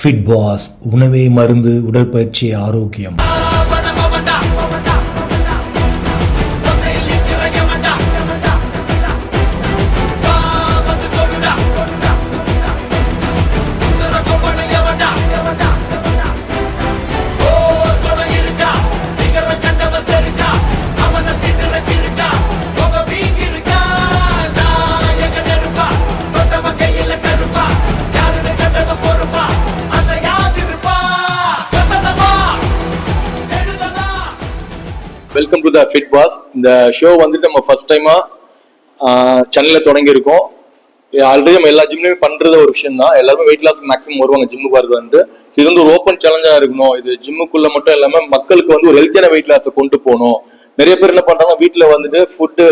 Fit pass, உணவே மருந்து, உடற்பயிற்சி ஆரோக்கியம். Welcome to the fit pass. இந்த ஷோ வந்துட்டு நம்ம ஃபர்ஸ்ட் டைமா சென்னையில தொடங்கியிருக்கோம். ஆல்ரெடி நம்ம எல்லா ஜிம்லயுமே பண்றது ஒரு விஷயம் தான். எல்லாருமே வெயிட் லாஸ் மேக்ஸிமம் வருவாங்க ஜிம்முக்கு வரது வந்து. இது வந்து ஒரு ஓப்பன் சேலஞ்சா இருக்கணும். இது ஜிம்முக்குள்ள மட்டும் இல்லாம மக்களுக்கு வந்து ஒரு ஹெல்த்தியான வெயிட் லாஸை கொண்டு போகணும். நிறைய பேர் என்ன பண்றாங்க, வீட்டுல வந்துட்டு ஃபுட்டு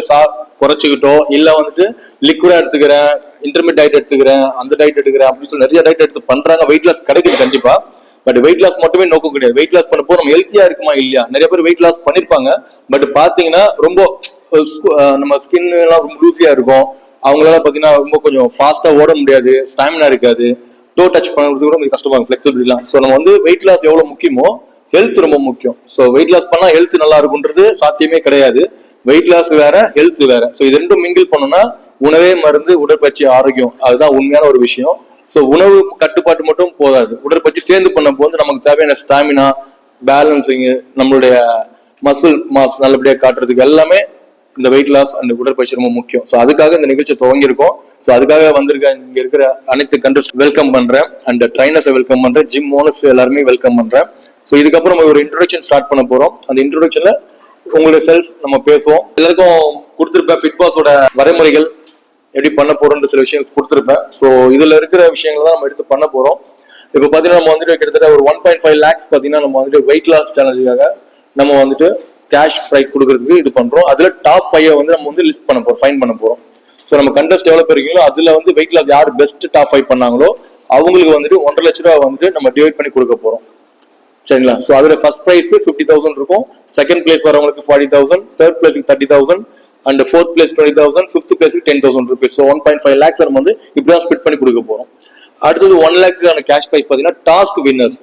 குறைச்சிக்கிட்டோ இல்ல வந்துட்டு லிக்விடா எடுத்துக்கிறேன், இன்டர்மீடியட் டயட் எடுத்துக்கிறேன், அந்த டயட் எடுக்கிறேன் அப்படின்னு சொல்லி நிறைய டயட் எடுத்து பண்றாங்க. வெயிட் லாஸ் கிடைக்குது கண்டிப்பா. பட் வெயிட் லாஸ் மட்டுமே நோக்கம் கிடையாது. வெயிட் லாஸ் பண்ணப்போ நம்ம ஹெல்த்தியா இருக்குமா இல்லையா. நிறைய பேர் வெயிட் லாஸ் பண்ணிருப்பாங்க, பட் பாத்தீங்கன்னா ரொம்ப நம்ம ஸ்கின் எல்லாம் ரொம்ப லூசியா இருக்கும். அவங்களால பாத்தீங்கன்னா ரொம்ப கொஞ்சம் ஃபாஸ்டா ஓட முடியாது, ஸ்டாமினா இருக்காது, டோ டச் பண்ணுறது கூட கொஞ்சம் கஷ்டமா இருக்கும், ஃபிளெக்சிபிலிட்டிலாம். ஸோ நம்ம வந்து வெயிட் லாஸ் எவ்வளவு முக்கியமோ ஹெல்த் ரொம்ப முக்கியம். ஸோ வெயிட் லாஸ் பண்ணா ஹெல்த் நல்லா இருக்குன்றது சாத்தியமே கிடையாது. வெயிட் லாஸ் வேற, ஹெல்த் வேற. ஸோ இது ரெண்டும் மிங்கிள் பண்ணோம்னா உணவே மருந்து, உடற்பயிற்சி ஆரோக்கியம், அதுதான் உண்மையான ஒரு விஷயம். ஸோ உணவு கட்டுப்பாட்டு மட்டும் போதாது, உடற்பயிற்சி சேர்ந்து பண்ண போது நமக்கு தேவையான ஸ்டாமினா, பேலன்சிங், நம்மளுடைய மசில் மாஸ் நல்லபடியா காட்டுறதுக்கு எல்லாமே இந்த வெயிட் லாஸ் அண்ட் உடற்பயிற்சி ரொம்ப முக்கியம். ஸோ அதுக்காக இந்த நிகழ்ச்சியை துவங்கியிருக்கோம். ஸோ அதுக்காக வந்திருக்க இங்க இருக்கிற அனைத்து கண்டஸ்ட் வெல்கம் பண்றேன், அண்ட் ட்ரைனர்ஸை வெல்கம் பண்றேன், ஜிம் ஓனர்ஸ் எல்லாருமே வெல்கம் பண்றேன். ஸோ இதுக்கப்புறம் நம்ம ஒரு இன்ட்ரோடக்ஷன் ஸ்டார்ட் பண்ண போறோம். அந்த இன்ட்ரோடக்ஷன்ல உங்களுடைய செல்ஃப் நம்ம பேசுவோம். எல்லாருக்கும் கொடுத்திருப்பேன் ஃபிட் பாஸோட வரைமுறைகள், எப்படி பண்ண போறோம்ன்ற சில விஷயங்கள் கொடுத்துருப்பேன். ஸோ இதுல இருக்கிற விஷயங்கள் தான் நம்ம எடுத்து பண்ண போறோம். இப்போ பாத்தீங்கன்னா நம்ம வந்துட்டு கிட்டத்தட்ட ஒரு 1.5 lakhs பாத்தீங்கன்னா நம்ம வந்துட்டு வெயிட் லாஸ் சேலஞ்சுக்காக நம்ம வந்துட்டு கேஷ் பிரைஸ் கொடுக்கறதுக்கு இது பண்றோம். அதுல டாப் 5 வந்து நம்ம வந்து லிஸ்ட் பண்ண போறோம், ஃபைன் பண்ண போறோம். ஸோ நம்ம கண்டஸ்ட் எவ்வளவு பேர் இருக்கீங்களோ அதுல வந்து வெயிட் லாஸ் யார் பெஸ்ட் டாப் 5 பண்ணாங்களோ அவங்களுக்கு வந்துட்டு 1.5 லட்ச ரூபா வந்துட்டு நம்ம டிவைட் பண்ணி கொடுக்க போறோம். சரிங்களா? ஸோ அதுல ஃபர்ஸ்ட் பிரைஸ் 50,000 இருக்கும், செகண்ட் பிளேஸ் வரவங்களுக்கு 40,000, தேர்ட் பிளேஸ்க்கு 30,000, அண்ட் ஃபோர்த் பிளேஸ் 20,000, ஃபிஃப்த் பிளேஸ்க்கு 10,000 rupees. ஸோ 1.5 lakhs நம்ம வந்து இப்படிதான் ஸ்பிட் பண்ணி கொடுக்க போறோம். அடுத்தது 1 lakhக்கான கேஷ் பிரைஸ் பாத்தீங்கன்னா டாஸ்க் வின்னர்ஸ்.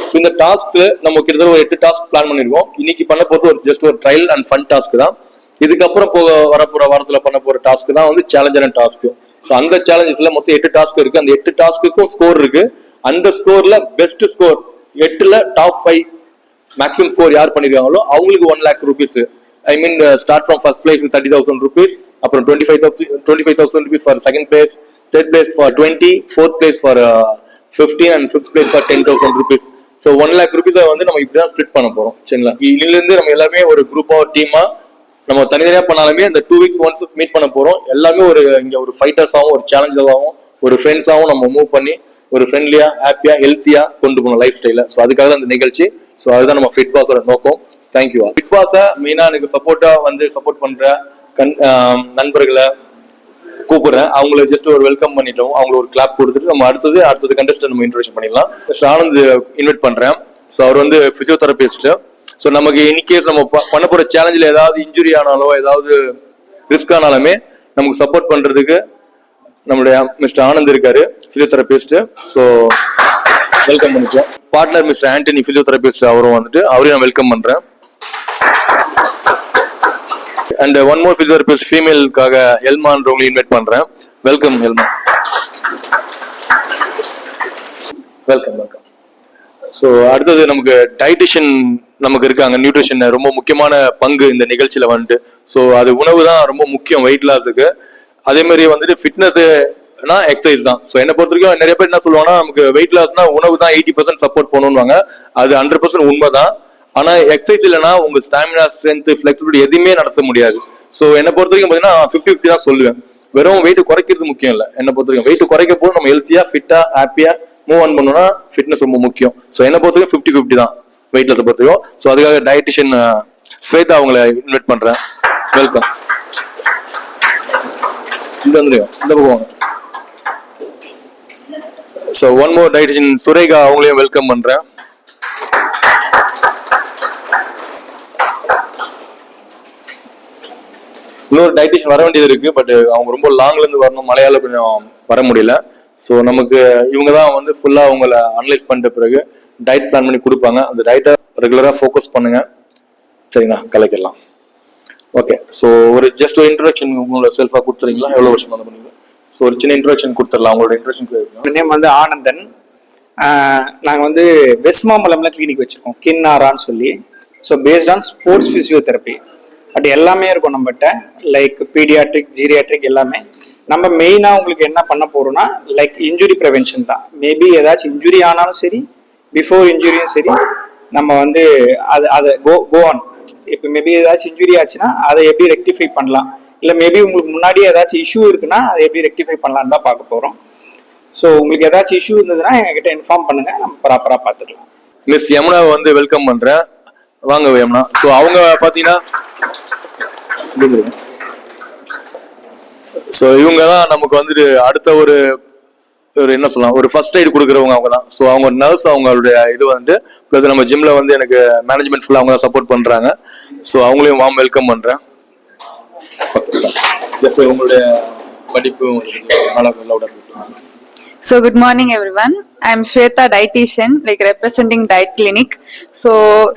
ஸோ இந்த டாஸ்க் நம்ம கிட்டத்தட்ட ஒரு 8 டாஸ்க் பிளான் பண்ணிருக்கோம். இன்னைக்கு பண்ண போறது ஒரு ஜஸ்ட் ஒரு ட்ரையல் அண்ட் ஃபன் டாஸ்க் தான். இதுக்கப்புறம் வரப்போற வாரத்துல பண்ண போற டாஸ்க் தான் வந்து சேலஞ்சரான டாஸ்க். ஸோ அந்த சேலஞ்சஸ்ல மொத்தம் 8 டாஸ்க் இருக்கு. அந்த 8 டாஸ்க்குக்கும் ஸ்கோர் இருக்கு. அந்த ஸ்கோர்ல பெஸ்ட் ஸ்கோர் 8ல டாப் 5 மேக்ஸிமம் ஸ்கோர் யார் பண்ணிருக்காங்களோ அவங்களுக்கு 1 lakh rupees. I mean, start from first place with 30,000 rupees, அப்புறம் 25,000 rupees for second place, third place for 20, fourth place for 15, and fifth place for 10,000 rupees. So 1 lakh rupees வந்து நம்ம இப்படிதான் split பண்ண போறோம். சரிங்களா? இதுல இருந்து நம்ம எல்லாருமே ஒரு குரூப்பா, டீமா, நம்ம தனித்தனியா பண்ணாலுமே இந்த 2 weeks ஒன்ஸ் மீட் பண்ண போறோம். எல்லாமே ஒரு இங்க ஒரு ஃபைட்டர்ஸாகவும், ஒரு சேலஞ்சர்ஸாகவும், ஒரு ஃப்ரெண்ட்ஸாகவும் நம்ம மூவ் பண்ணி ஒரு ஃப்ரெண்ட்லியா, ஹாப்பியா, ஹெல்த்தியா கொண்டு போகணும் லைஃப் ஸ்டைல. ஸோ அதுக்காக தான் இந்த நிகழ்ச்சி. ஸோ அதுதான் நம்ம ஃபிட் பாஸோட நோக்கம். தேங்க்யூ. ஃபிட் பாஸை மெயினா எனக்கு சப்போர்ட் பண்ற நண்பர்களை கூப்பிடுறேன். அவங்களை ஜஸ்ட் ஒரு வெல்கம் பண்ணிட்டோம், அவங்களை ஒரு கிளாப் கொடுத்துட்டு நம்ம அடுத்தது கண்டஸ்ட் நம்ம இன்ட்ரோடக்ஷன் பண்ணிடலாம். ஆனந்த் இன்வைட் பண்றேன். ஸோ அவர் வந்து பிசியோதெரபிஸ்ட். ஸோ நமக்கு இன்கேஸ் நம்ம பண்ண போற சேலஞ்சில் ஏதாவது இன்ஜுரி ஆனாலோ ஏதாவது ரிஸ்க் ஆனாலுமே நமக்கு சப்போர்ட் பண்றதுக்கு நம்மளுடைய மிஸ்டர் ஆனந்த் இருக்காரு, பிசியோதெரபிஸ்ட். ஸோ வெல்கம் பண்ணிட்டோம். பார்ட்னர் மிஸ்டர் ஆண்டனி, பிசியோதெரபிஸ்ட், அவரும் வந்துட்டு அவரையும் நான் வெல்கம் பண்றேன். அண்ட் ஒன் மோர் பிசியோதெரபிஸ்ட் ஃபீமேலுக்காக எல்மான்றவங்களை இன்வைட் பண்றேன். Welcome Elma. வெல்கம். ஸோ அடுத்தது நமக்கு டயட்டிஷியன் நமக்கு இருக்காங்க. நியூட்ரிஷன் ரொம்ப முக்கியமான பங்கு இந்த நிகழ்ச்சியில வந்துட்டு. ஸோ அது உணவு தான் ரொம்ப முக்கியம் வெயிட் லாஸுக்கு. அதே மாதிரி வந்துட்டு ஃபிட்னஸ் எக்ஸசைஸ் தான். ஸோ என்னை பொறுத்த வரைக்கும் நிறைய பேர் என்ன சொல்லுவாங்கன்னா, நமக்கு வெயிட் லாஸ்னா உணவு தான் 80% சப்போர்ட் பண்ணணும்வாங்க. அது 100% உண்மைதான். ஆனா எக்ஸசைஸ் இல்லைன்னா உங்க ஸ்டாமினா, ஸ்ட்ரென்த், ஃபிளெக்சிபிலிட்டி எதுவுமே நடத்த முடியாது. ஸோ என்னை பொறுத்த வரைக்கும் பார்த்தீங்கன்னா 50-50 தான் சொல்லுவேன். வெறும் வெயிட் குறைக்கிறது முக்கியம் இல்லை. என்னை பொறுத்த வரைக்கும் வெயிட் குறைக்க போது நம்ம ஹெல்த்தியா, ஃபிட்டா, ஹாப்பியா மூவ் ஆன் பண்ணோம்னா ஃபிட்னஸ் ரொம்ப முக்கியம். ஸோ என்னை பொறுத்த வரைக்கும் 50-50 தான் வெயிட் லாஸை பொறுத்த வரைக்கும். ஸோ அதுக்காக டயட்டிஷியன் ஸ்வேதா அவங்களை இன்வைட் பண்றேன். வெல்கம். இந்த பக்கம். So one more dietitian Sureka, அவங்களையும் வெல்கம் பண்றேன். இன்னொரு டயட்டிஷியன் வர வேண்டியது இருக்கு, பட் அவங்க ரொம்ப லாங்ல இருந்து வரணும், மலையாள கொஞ்சம் வர முடியல. ஸோ நமக்கு இவங்க தான் வந்து ஃபுல்லாக உங்களை அனலைஸ் பண்ணிட்ட பிறகு டயட் பிளான் பண்ணி கொடுப்பாங்க. அந்த டயட்டை ரெகுலராக ஃபோக்கஸ் பண்ணுங்க. சரிங்களா, கலைக்கலாம். ஓகே, ஸோ ஒரு ஜஸ்ட் ஒரு இன்ட்ரோடக்ஷன் உங்களோட செல்ஃபாக கொடுத்துறீங்களா? எவ்வளோ வருஷம் வந்து பண்ணுங்க? ஸோ ஒரு சின்ன இன்ட்ரோடக்ஷன் கொடுத்துடலாம். உங்களோட இன்ட்ரோடக்ஷன். நேம் வந்து ஆனந்தன். நாங்கள் வந்து வெஸ்மாம்பலம்ல கிளினிக் வச்சிருக்கோம், கின்னாரான்னு சொல்லி. So based on sports physiotherapy but எல்லாமே இருக்கும் நம்மகிட்ட, லைக் பீடியாட்ரிக், ஜீரியாட்ரிக் எல்லாமே. நம்ம மெயினாக உங்களுக்கு என்ன பண்ண போறோம்னா லைக் இன்ஜுரி ப்ரிவென்ஷன் தான். மேபி ஏதாச்சும் இன்ஜுரி ஆனாலும் சரி, பிஃபோர் இன்ஜுரியும் சரி, நம்ம வந்து அதை கோ ஆன். இப்போ மேபி ஏதாச்சும் இன்ஜுரி ஆச்சுன்னா அதை எப்படி ரெக்டிஃபை பண்ணலாம், இல்லை மேபி உங்களுக்கு முன்னாடியே ஏதாச்சும் இஷ்யூ இருக்குன்னா அதை எப்படி ரெக்டிஃபை பண்ணலான்னு தான் பார்க்க போகிறோம். ஸோ உங்களுக்கு ஏதாச்சும் இஷ்யூ இருந்ததுன்னா எங்ககிட்ட இன்ஃபார்ம் பண்ணுங்க, நம்ம ப்ராப்பராக பார்த்துக்கலாம். மிஸ் யமுனா வந்து வெல்கம் பண்றேன். வாங்க யமுனா. ஸோ அவங்க பார்த்தீங்கன்னா ஸோ இவங்க தான் நமக்கு வந்துட்டு அடுத்த ஒரு என்ன சொல்லலாம், ஒரு ஃபர்ஸ்ட் எய்ட் கொடுக்குறவங்க அவங்க தான். ஸோ அவங்க நர்ஸ், அவங்களுடைய இது வந்து ப்ளஸ் நம்ம ஜிம்ல வந்து எனக்கு மேனேஜ்மெண்ட் ஃபுல்லாக அவங்க தான் சப்போர்ட் பண்றாங்க. ஸோ அவங்களையும் வார்ம் வெல்கம் பண்றேன். உங்களுடைய படிப்பு So good morning everyone. I am Shweta, dietitian, like representing Diet Clinic. So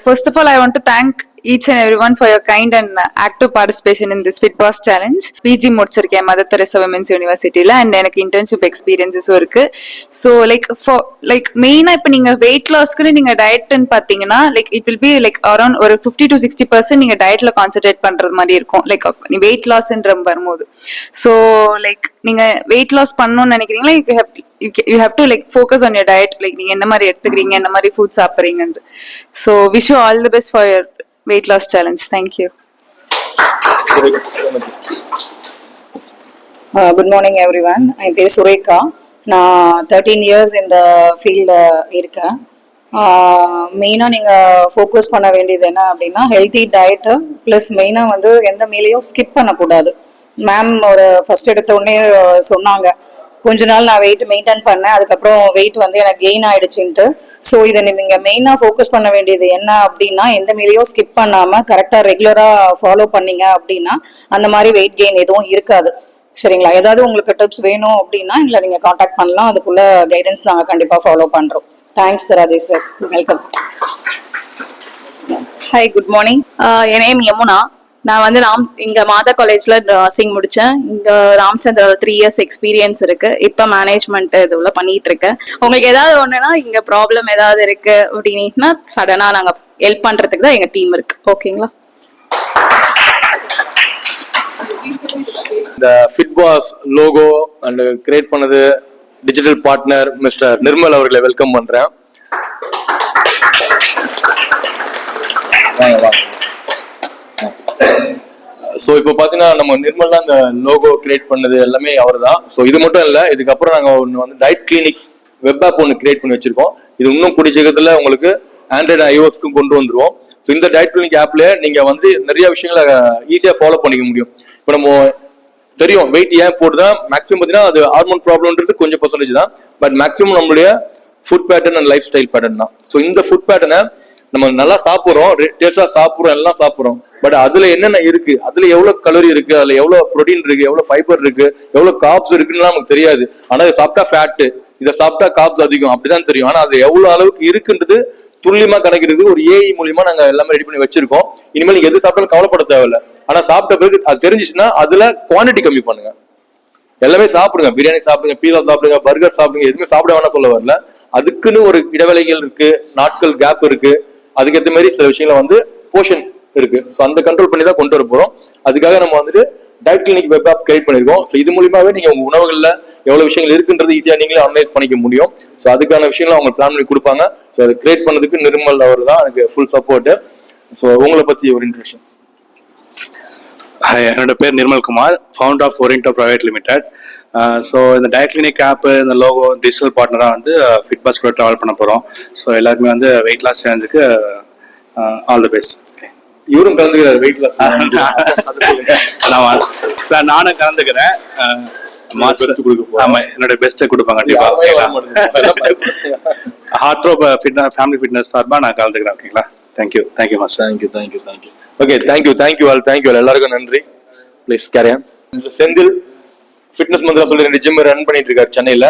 first of all I want to thank each and everyone for your kind and active participation in this Fit Boss Challenge. PG முடிச்சிருக்கேன் Mother Teresa Women's Universityல, and எனக்கு internship experiences இருக்கு. So like main இப்போ நீங்க weight lossக்கு நீங்க diet ன்னு பாத்தீங்கன்னா like it will be like around ஒரு 50 to 60% நீங்க dietல concentrate பண்றது மாதிரி இருக்கும். like நீ weight loss ன்ற வரும்போது so like நீங்க weight loss பண்ணணும்னு நினைக்கிறீங்களா, you have to like focus on your diet, like நீங்க என்ன மாதிரி எடுத்துக்கிறீங்க, என்ன மாதிரி food சாப்பிடுறீங்க. So wish you all the best for your weight loss challenge. Thank you. Good morning everyone. I am Surekha. நான் 13 years இந்த ஃபீல்டில் இருக்கேன். மெயினாக நீங்கள் ஃபோக்கஸ் பண்ண வேண்டியது என்ன அப்படின்னா ஹெல்த்தி டயட்டு ப்ளஸ் மெயினாக வந்து எந்த மீலையும் ஸ்கிப் பண்ணக்கூடாது. மேம் ஒரு ஃபர்ஸ்ட் எடுத்த உடனே சொன்னாங்க, கொஞ்ச நாள் நான் வெயிட் மெயின்டைன் பண்ணேன், அதுக்கப்புறம் வெயிட் வந்து எனக்கு கெயின் ஆயிடுச்சுன்ட்டு. ஸோ இதை நீங்கள் மெயினாக ஃபோக்கஸ் பண்ண வேண்டியது என்ன அப்படின்னா எந்த மீலையும் ஸ்கிப் பண்ணாமல் கரெக்டாக ரெகுலராக ஃபாலோ பண்ணீங்க அப்படின்னா அந்த மாதிரி வெயிட் கெயின் எதுவும் இருக்காது. சரிங்களா? ஏதாவது உங்களுக்கு டிப்ஸ் வேணும் அப்படின்னா எங்களை நீங்கள் காண்டாக்ட் பண்ணலாம், அதுக்குள்ள கைடன்ஸ் நாங்கள் கண்டிப்பாக ஃபாலோ பண்ணுறோம். Thanks Rajesh sir, welcome. Hi, good morning. என் நேம் யமுனா. நான் வந்து இங்க மாதா காலேஜ்ல நர்சிங் முடிச்சேன். இங்க ராமச்சந்திர 3 years எக்ஸ்பீரியன்ஸ் இருக்கு. இப்ப மேனேஜ்மெண்ட் இதுல பண்ணிட்டு இருக்கேன். உங்களுக்கு ஏதாவது ஒண்ணுன்னா இங்க ப்ராப்ளம் ஏதாவது இருக்கு அப்படின்னா சடனா நாங்க ஹெல்ப் பண்றதுக்கு தான் எங்க டீம் இருக்கு. ஓகேங்களா? இந்த fit pass logo and create பண்ணது டிஜிட்டல் பார்ட்னர் மிஸ்டர் நிர்மல் அவர்களை வெல்கம் பண்றேன். ஸோ இப்போ பார்த்தீங்கன்னா நம்ம நிர்மல் தான் இந்த லோகோ கிரியேட் பண்ணது எல்லாமே அவர் தான். ஸோ இது மட்டும் இல்லை, இதுக்கப்புறம் நாங்கள் ஒன்று வந்து டயட் கிளினிக் வெப் ஆப் ஒன்று கிரியேட் பண்ணி வச்சிருக்கோம். இது இன்னும் கூடிய சீக்கிரத்தில் உங்களுக்கு ஆண்ட்ராய்டு ஐஓஎஸ்க்கும் கொண்டு வந்துருவோம். ஸோ இந்த டயட் கிளினிக் ஆப்ல நீங்கள் வந்து நிறைய விஷயங்களை ஈஸியாக ஃபாலோ பண்ணிக்க முடியும். இப்போ நம்ம தெரியும் வெயிட் ஏன் போட்டுதான் மேக்ஸிமம் பார்த்தீங்கன்னா அது ஹார்மோன் ப்ராப்ளம்ன்றது கொஞ்சம் பர்சன்டேஜ் தான், பட் மேக்ஸிமம் நம்மளுடைய food pattern and life style pattern தான். ஸோ இந்த ஃபுட் பேட்டர்னை நம்ம நல்லா சாப்பிட்றோம், டேஸ்டா சாப்பிட்றோம், எல்லாம் சாப்பிட்றோம், பட் அதுல என்னென்ன இருக்கு, அதுல எவ்வளவு கலோரி இருக்கு, அதுல எவ்வளவு ப்ரோட்டீன் இருக்கு, எவ்வளவு ஃபைபர் இருக்கு, எவ்வளவு கார்ப்ஸ் இருக்குன்னு நமக்கு தெரியாது. ஆனா இதை சாப்பிட்டா ஃபேட்டு, இதை சாப்பிட்டா கார்ப்ஸ் அதிகம் அப்படிதான் தெரியும். ஆனா அது எவ்வளவு அளவுக்கு இருக்குன்றது துல்லியமா கணக்கிடுறது ஒரு ஏஐ மூலியமா நாங்க எல்லாமே ரெடி பண்ணி வச்சிருக்கோம். இனிமேல் நீங்க எது சாப்பிட்டாலும் கவலைப்பட தேவையில்லை. ஆனா சாப்பிட்ட பிறகு அது தெரிஞ்சிச்சுன்னா அதுல குவான்டிட்டி கம்மி பண்ணுங்க. எல்லாமே சாப்பிடுங்க, பிரியாணி சாப்பிடுங்க, பீஸா சாப்பிடுங்க, பர்கர் சாப்பிடுங்க, எதுவுமே சாப்பிட வேணாம் சொல்ல வரல. அதுக்குன்னு ஒரு இடைவேளைகள் இருக்கு, நாட்கள் கேப் இருக்கு, அதுக்கேற்ற மாதிரி சில விஷயங்களை வந்து போர்ஷன் இருக்கு. ஸோ அந்த கண்ட்ரோல் பண்ணி தான் கொண்டு வர போறோம். அதுக்காக நம்ம வந்துட்டு diet clinic web app create பண்ணிருக்கோம். ஸோ இது மூலியமாவே நீங்க உங்க உணவுகள்ல எவ்வளவு விஷயங்கள் இருக்குன்றது ஈஸியா நீங்களே அனலைஸ் பண்ணிக்க முடியும். ஸோ அதுக்கான விஷயங்களை அவங்க பிளான் பண்ணி கொடுப்பாங்க. ஸோ அதை கிரியேட் பண்ணதுக்கு நிர்மல் அவர் தான் எனக்கு ஃபுல் சப்போர்ட். ஸோ உங்களை பத்தி ஒரு இன்ட்ரடக்ஷன். ஹாய், என்னோட பேர் Nirmal Kumar, founder of Oriento private limited. So இந்த டயட் கிளினிக் ஆப், இந்த லோகோ, டிஜிட்டல் பார்ட்னராக வந்து ஃபிட் பாஸ் கூட ட்ராவல் பண்ண போகிறோம். ஸோ எல்லாருமே வந்து வெயிட் லாஸ் சேலஞ்சுக்கு ஆல் தி பெஸ்ட். இவரும் கலந்துக்கிறார் வெயிட் லாஸ். சார் நானும் கலந்துக்கிறேன். ஆமா, என்னோட பெஸ்ட்டை கொடுப்பேன் கண்டிப்பா. ஹார்ட்ரோப் ஃபேமிலி ஃபிட்னஸ் சார்பா நான் கலந்துக்கிறேன். ஓகேங்களா? Thank you master. Thank you. Okay, thank you all எல்லாருக்கும் நன்றி. Please carry on. Senthil fitness Mantra சொல்லி 2 ஜிம் ரன் பண்ணிட்டு இருக்காரு சென்னையில.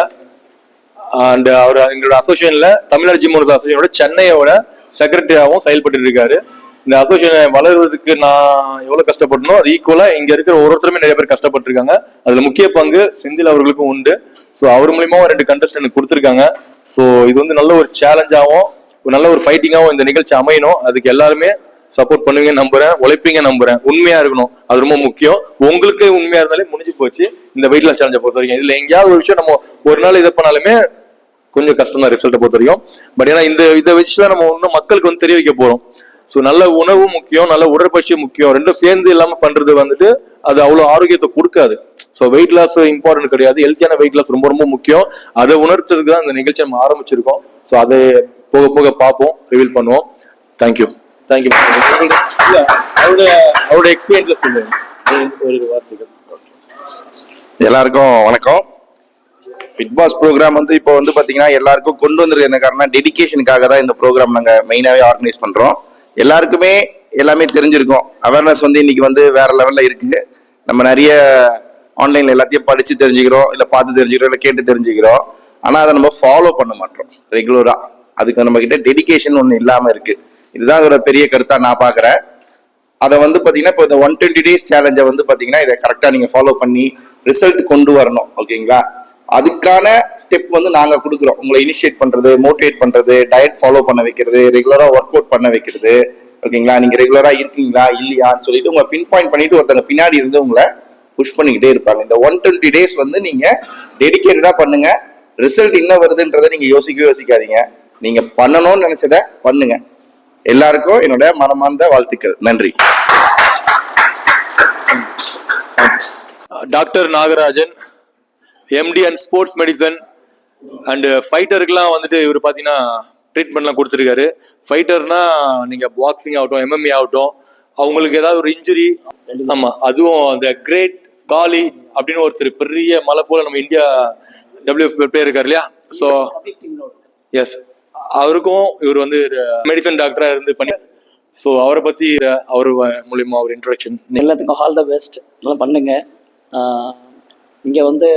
அண்ட் அவர் எங்களோட அசோசியேஷன்ல தமிழ்நாடு ஜிம் ஓனர்ஸ் அசோசியேஷனோட சென்னையோட செக்ரட்டரியாகவும் செயல்பட்டு இருக்காரு. இந்த அசோசியேஷன் வளர்றதுக்கு நான் எவ்வளவு கஷ்டப்படணும் அது ஈக்குவலா இங்க இருக்கிற ஒருத்தருமே நிறைய பேர் கஷ்டப்பட்டிருக்காங்க. அதுல முக்கிய பங்கு செந்தில் அவர்களுக்கும் உண்டு. ஸோ அவர் மூலியமா 2 கண்டஸ்டன்ட் கொடுத்துருக்காங்க. ஸோ இது வந்து நல்ல ஒரு சேலஞ்சாகவும் நல்ல ஒரு ஃபைட்டிங்காகவும் இந்த நிகழ்ச்சி அமையணும். அதுக்கு எல்லாருமே சப்போர்ட் பண்ணுவீங்க நம்புறேன், உழைப்பீங்க நம்புறேன். உண்மையா இருக்கணும், அது ரொம்ப முக்கியம். உங்களுக்கு உண்மையா இருந்தாலே முடிஞ்சு போச்சு இந்த வெயிட் லாஸ் சேலஞ்சை பொறுத்த வரைக்கும். இதுல எங்கேயாவது ஒரு விஷயம் நம்ம ஒரு நாள் இதை பண்ணாலுமே கொஞ்சம் கஷ்டம் தான் ரிசல்ட்டை பொறுத்த வரைக்கும். பட் ஏன்னா இதை வச்சுதான் நம்ம இன்னும் மக்களுக்கு வந்து தெரிய வைக்க போறோம். ஸோ நல்ல உணவு முக்கியம், நல்ல உடற்பயிற்சி முக்கியம். ரெண்டும் சேர்ந்து இல்லாம பண்றது வந்துட்டு அது அவ்வளவு ஆரோக்கியத்தை கொடுக்காது. ஸோ வெயிட் லாஸ் இம்பார்ட்டன்ட் கிடையாது, ஹெல்த்தியான வெயிட் லாஸ் ரொம்ப ரொம்ப முக்கியம். அதை உணர்த்துறதுக்கு தான் இந்த நிகழ்ச்சி நம்ம ஆரம்பிச்சிருக்கோம். ஸோ அதை போக போக பார்ப்போம், ரிவீல் பண்ணுவோம். தேங்க்யூ. தேங்க்யூ. அவரோட எக்ஸ்பீரியன்ஸ்ல சொல்லுங்க ஒரு வார்த்தைகள். எல்லாருக்கும் வணக்கம். ஃபிட் பாஸ் ப்ரோக்ராம் வந்து இப்போ வந்து பாத்தீங்கன்னா எல்லாருக்கும் கொண்டு வந்திருக்க என்ன காரணம், டெடிகேஷனுக்காக தான் இந்த ப்ரோக்ராம் நாங்கள் மெயினாகவே ஆர்கனைஸ் பண்றோம். எல்லாருக்குமே எல்லாமே தெரிஞ்சிருக்கும். அவேர்னஸ் வந்து இன்னைக்கு வந்து வேற லெவல்ல இருக்கு. நம்ம நிறைய ஆன்லைன்ல எல்லாத்தையும் படிச்சு தெரிஞ்சுக்கிறோம், இல்லை பார்த்து தெரிஞ்சுக்கிறோம், இல்லை கேட்டு தெரிஞ்சுக்கிறோம். ஆனால் அதை நம்ம ஃபாலோ பண்ண மாட்டோம் ரெகுலரா. அதுக்கு நம்ம கிட்ட டெடிகேஷன் ஒன்று இல்லாம இருக்கு. இதுதான் அதோட பெரிய கருத்தா நான் பாக்குறேன். அதை வந்து பாத்தீங்கன்னா இப்போ இந்த 120 days சேலஞ்சை வந்து பாத்தீங்கன்னா இதை கரெக்டா நீங்க ஃபாலோ பண்ணி ரிசல்ட் கொண்டு வரணும். ஓகேங்களா? அதுக்கான ஸ்டெப் வந்து நாங்க கொடுக்குறோம். உங்களை இனிஷியேட் பண்றது, மோட்டிவேட் பண்றது, டயட் ஃபாலோ பண்ண வைக்கிறது, ரெகுலரா ஒர்க் அவுட் பண்ண வைக்கிறது. ஓகேங்களா? நீங்க ரெகுலரா இருக்கீங்களா இல்லையான்னு சொல்லிட்டு உங்களை பின் பாயிண்ட் பண்ணிட்டு ஒருத்தங்க பின்னாடி இருந்து உங்களை புஷ் பண்ணிக்கிட்டே இருப்பாங்க. இந்த 120 days வந்து நீங்க டெடிகேட்டடா பண்ணுங்க. ரிசல்ட் என்ன வருதுன்றதை நீங்க யோசிக்காதீங்க. நீங்க பண்ணணும்னு நினைச்சதை பண்ணுங்க. எல்லாருக்கும் என்னோட மனமார்ந்த வாழ்த்துக்கள். நன்றி. Doctor Nagarajan, MD and sports medicine and ஃபைட்டருக்குலாம் வந்துட்டு இவர் பார்த்தீங்கன்னா ட்ரீட்மெண்ட்லாம் கொடுத்துருக்காரு. ஃபைட்டர்னா நீங்கள் பாக்ஸிங் ஆகட்டும், எம்எம்ஏ ஆகட்டும், அவங்களுக்கு ஏதாவது ஒரு இன்ஜுரி, ஆமாம் அதுவும் அந்த கிரேட் காலி அப்படின்னு ஒருத்தர் பெரிய மலை போல நம்ம இந்தியா WF பிளேயர் இருக்கார் இல்லையா? ஸோ எஸ், அவருக்கும் இவர் வந்து மெடிசன் டாக்டரா இருந்து பண்ணி, ஸோ அவரை பத்தி அவர் மூலியமா ஒரு இன்ட்ரோடக்ஷன். எல்லாத்துக்கும் ஆல் த பெஸ்ட், எல்லாம் பண்ணுங்க. இங்கே வந்து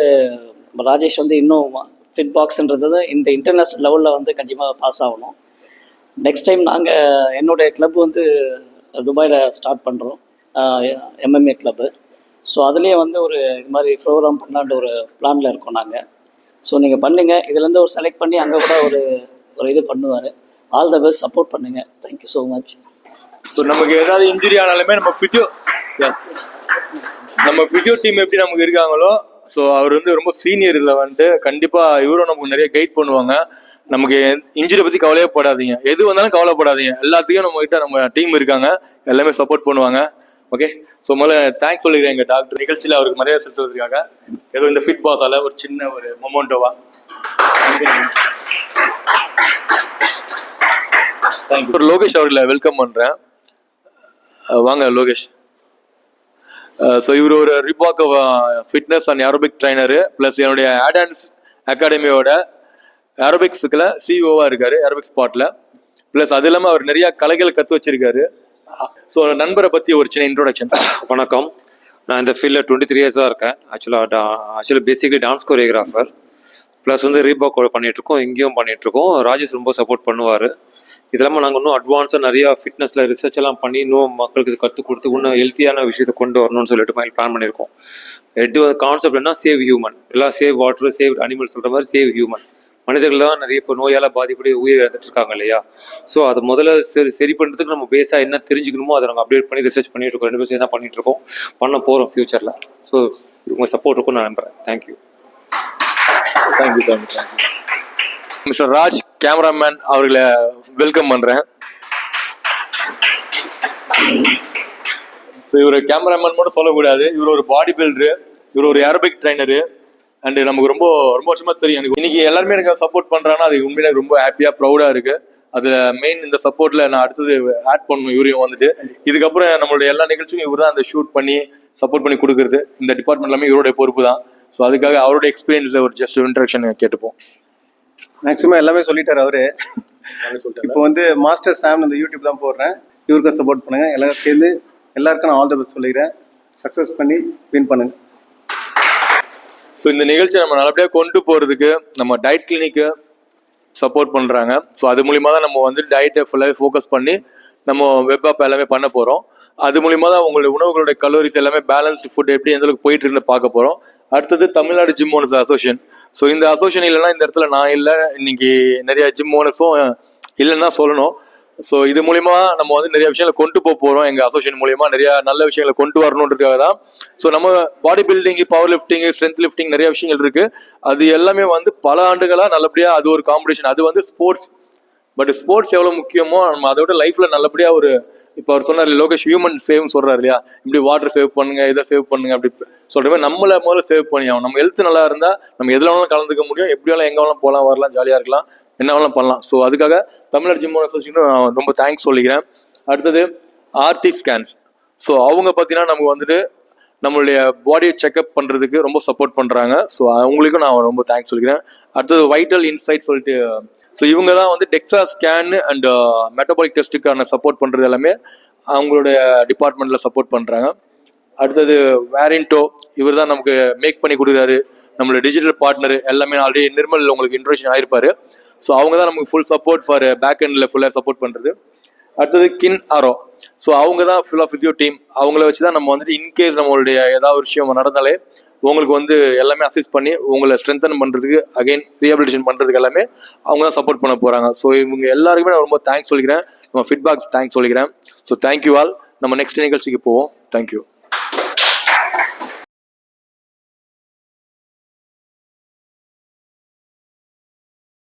ராஜேஷ் வந்து இன்னும் ஃபிட் பாக்ஸ்ன்றது இந்த இன்டர்நேஷ்னல் லெவலில் வந்து கண்டிப்பாக பாஸ் ஆகணும். நெக்ஸ்ட் டைம் நாங்கள் என்னுடைய கிளப் வந்து துபாயில் ஸ்டார்ட் பண்ணுறோம், MMA கிளப்பு. ஸோ அதுலேயே வந்து ஒரு இது மாதிரி ப்ரோக்ராம் பண்ணலான்ற ஒரு பிளானில் இருக்கோம் நாங்கள். ஸோ நீங்கள் பண்ணுங்கள். இதுலேருந்து ஒரு செலக்ட் பண்ணி அங்கே கூட ஒரு இது பண்ணுவார். ஆல் த பெஸ்ட், சப்போர்ட் பண்ணுங்கள். Thank you so much. ஸோ நமக்கு ஏதாவது இன்ஜுரி ஆனாலுமே நம்ம ஃபிசியோ டீம் எப்படி நமக்கு இருக்காங்களோ, ஸோ அவர் வந்து ரொம்ப சீனியர் இதில் வந்துட்டு கண்டிப்பாக இவரும் நமக்கு நிறைய கைட் பண்ணுவாங்க. நமக்கு இன்ஜுரி பற்றி கவலையே படாதீங்க, எது வந்தாலும் கவலைப்படாதீங்க. எல்லாத்துக்கும் நம்ம டீம் இருக்காங்க, எல்லாமே சப்போர்ட் பண்ணுவாங்க. ஓகே, ஸோ முதல்ல தேங்க்ஸ் சொல்லிக்கிறேன் எங்கள் டாக்டர் நிகழ்ச்சியில் அவருக்கு நிறைய செலுத்துவதற்காக. ஏதோ இந்த ஃபிட் பாஸால் ஒரு சின்ன ஒரு மொமெண்டோவா. தேங்க்யூ. லோகேஷ் அவர்களை வெல்கம் பண்ணுறேன். வாங்க லோகேஷ். ஸோ இவர் ஒரு Reebok fitness and aerobic trainer, plus என்னுடைய ஆடான்ஸ் அகாடமியோட ஏரோபிக்ஸுக்குள்ள சிஇஓவாக இருக்காரு, ஏரோபிக் ஸ்பாட்டில். ப்ளஸ் அது இல்லாமல் அவர் நிறைய கலைகள் கற்று வச்சிருக்காரு. ஸோ நண்பரை பற்றி ஒரு சின்ன இன்ட்ரோடக்ஷன். வணக்கம். நான் இந்த ஃபீல்டில் 23 இயர்ஸாக இருக்கேன். ஆக்சுவலாக பேசிக்கலி டான்ஸ் கோரியோகிராஃபர், ப்ளஸ் வந்து ரீபாக் பண்ணிகிட்ருக்கோம், இங்கேயும் பண்ணிகிட்ருக்கோம். ராஜேஷ் ரொம்ப சப்போர்ட் பண்ணுவார். இது இல்லாமல் நாங்கள் இன்னும் அட்வான்ஸாக நிறையா ஃபிட்னஸில் ரிசர்ச் எல்லாம் பண்ணி இன்னும் மக்களுக்கு கற்றுக் கொடுத்து இன்னும் ஹெல்த்தியான விஷயத்தை கொண்டு வரணும்னு சொல்லிட்டு பிளான் பண்ணியிருக்கோம். கான்செப்ட் என்ன, சேவ் ஹியூமன். எல்லாம் சேவ் வாட்டர், சேவ் அனிமல் சொல்கிற மாதிரி சேவ் ஹியூமன். மனிதர்கள் தான் நிறைய இப்போ நோயால் பாதிப்படைய உயிர் இழந்துட்டு இருக்காங்க இல்லையா? ஸோ அதை முதல்ல சரி பண்ணுறதுக்கு நம்ம பேஸாக என்ன தெரிஞ்சுக்கணுமோ அதை நாங்கள் அப்டேட் பண்ணி ரிசர்ச் பண்ணிட்டு இருக்கோம். 2 பேரும் தான் பண்ணிட்டு இருக்கோம், பண்ண போகிறோம் ஃபியூச்சரில். ஸோ உங்கள் சப்போர்ட் இருக்கும் நான் நம்புகிறேன். தேங்க்யூ. மிஸ்டர் ராஜ் கேமராமேன் அவர்களை வெல்கம் பண்றேன். இவர் கேமராமேன் மட்டும் சொல்லக்கூடாது, இவர் ஒரு பாடி பில்டரு, இவர் ஒரு ஏரோபிக் ட்ரைனரு. அண்ட் நமக்கு ரொம்ப ரொம்ப வருஷமா தெரியும். எனக்கு இன்னைக்கு எல்லாருமே எனக்கு சப்போர்ட் பண்றாங்கன்னா அது உண்மையில ரொம்ப ஹாப்பியா ப்ரௌடா இருக்கு. அதுல மெயின் இந்த சப்போர்ட்ல நான் அடுத்தது ஆட் பண்ணணும் இவரையும் வந்துட்டு. இதுக்கப்புறம் நம்மளுடைய எல்லா நிகழ்ச்சியும் இவர் தான் அந்த ஷூட் பண்ணி சப்போர்ட் பண்ணி கொடுக்குறது. இந்த டிபார்ட்மெண்ட் எல்லாமே இவருடைய பொறுப்பு தான். ஸோ அதுக்காக அவரோட எக்ஸ்பீரியன்ஸ் ஒரு ஜஸ்ட் இன்ட்ரடக்ஷன் கேட்டுப்போம். மேக்ஸிமம் எல்லாமே சொல்லிட்டாரு அவரு. இப்போ வந்து மாஸ்டர் சாம் இந்த யூடியூப் தான் போடுறேன், இவருக்கும் சப்போர்ட் பண்ணுங்க. எல்லாரும் சேர்ந்து எல்லாருக்கும் நான் ஆல் தி பெஸ்ட் சொல்லிக்கிறேன். சக்ஸஸ் பண்ணி வின் பண்ணுங்க. ஸோ இந்த நிகழ்ச்சியை நம்ம நல்லபடியாக கொண்டு போகிறதுக்கு நம்ம டயட் கிளினிக்கு சப்போர்ட் பண்ணுறாங்க. ஸோ அது மூலிமா தான் நம்ம வந்து டயட்டை ஃபுல்லாகவே ஃபோக்கஸ் பண்ணி நம்ம வெப் ஆப் எல்லாமே பண்ண போகிறோம். அது மூலிமா தான் உங்களுடைய உணவுகளுடைய கலோரிஸ் எல்லாமே பேலன்ஸ்டு ஃபுட் எப்படி எந்த அளவுக்கு போயிட்டு இருக்குன்னு பார்க்க போகிறோம். அடுத்தது Tamil Nadu gym owners association. So இந்த அசோசியேஷன் இல்லைன்னா இந்த இடத்துல நான் இல்லை, இன்னைக்கு நிறைய ஜிம் ஓனர்ஸும் இல்லைன்னு தான் சொல்லணும். ஸோ இது மூலிமா நம்ம வந்து நிறைய விஷயங்களை கொண்டு போகிறோம். எங்கள் அசோசியேஷன் மூலிமா நிறைய நல்ல விஷயங்களை கொண்டு வரணுன்றதுக்காக தான். ஸோ நம்ம body building, power lifting, strength lifting நிறைய விஷயங்கள் இருக்குது. அது எல்லாமே வந்து பல ஆண்டுகளாக நல்லபடியாக அது ஒரு காம்படிஷன். அது வந்து ஸ்போர்ட்ஸ். பட் ஸ்போர்ட்ஸ் எவ்வளோ முக்கியமோ நம்ம அதோட லைஃப்பில் நல்லபடியாக ஒரு இப்போ அவர் சொன்னார் லோகேஷ் ஹியூமன் சேவ்னு சொல்கிறார் இல்லையா, இப்படி வாட்டர் சேவ் பண்ணுங்க, இதை சேவ் பண்ணுங்க அப்படி சொல்கிற மாதிரி நம்மளை முதல்ல சேவ் பண்ணி ஆகும். நம்ம ஹெல்த் நல்லா இருந்தால் நம்ம எதில் வேணாலும் கலந்துக்க முடியும், எப்படி வேணாலும் எங்கே வேணாலும் போகலாம், வரலாம், ஜாலியாக இருக்கலாம், என்ன வேணாலும் பண்ணலாம். ஸோ அதுக்காக தமிழ்நாடு ஜிம் ஓனர்ஸ் அசோசியேஷன் நான் ரொம்ப தேங்க்ஸ் சொல்லிக்கிறேன். அடுத்தது ஆர்த்தி ஸ்கேன்ஸ். ஸோ அவங்க பார்த்தீங்கன்னா நமக்கு வந்துட்டு நம்மளுடைய பாடியை செக்அப் பண்ணுறதுக்கு ரொம்ப சப்போர்ட் பண்ணுறாங்க. ஸோ அவங்களுக்கும் நான் ரொம்ப தேங்க்ஸ் சொல்லிக்கிறேன். அடுத்தது வைட்டல் இன்சைட் சொல்லிட்டு, ஸோ இவங்க தான் வந்து டெக்ஸா ஸ்கேன் அண்ட் மெட்டபாலிக் டெஸ்ட்டுக்கான சப்போர்ட் பண்ணுறது எல்லாமே அவங்களுடைய டிபார்ட்மெண்ட்டில் சப்போர்ட் பண்ணுறாங்க. அடுத்தது வேரின்டோ, இவர் தான் நமக்கு மேக் பண்ணி கொடுக்குறாரு, நம்மளோட டிஜிட்டல் பார்ட்னர் எல்லாமே. ஆல்ரெடி நிர்மல் உங்களுக்கு இன்ட்ரோடக்ஷன் ஆயிருப்பாரு. ஸோ அவங்க தான் நமக்கு ஃபுல் சப்போர்ட் ஃபார் பேக் எண்டில் ஃபுல்லாக சப்போர்ட் பண்ணுறது. அடுத்தது கின் ஆரோ. ஸோ அவங்க தான் ஃபுல்லாக ஃபிசியோ டீம். அவங்கள வச்சு தான் நம்ம வந்துட்டு இன்கேஸ் நம்மளுடைய ஏதாவது ஒரு விஷயம் நடந்தாலே உங்களுக்கு வந்து எல்லாமே அசிஸ்ட் பண்ணி உங்களை ஸ்ட்ரென்தன் பண்ணுறதுக்கு, அகைன் ரீஹபிலிட்டேஷன் பண்ணுறதுக்கு எல்லாமே அவங்க தான் சப்போர்ட் பண்ண போகிறாங்க. ஸோ இவங்க எல்லாருக்குமே நான் ரொம்ப தேங்க்ஸ் சொல்லிக்கிறேன். நம்ம ஃபீட்பேக்ஸ் தேங்க்ஸ் சொல்லிக்கிறேன். So thank you all. நம்ம நெக்ஸ்ட் நிகழ்ச்சிக்கு போவோம். தேங்க்யூ.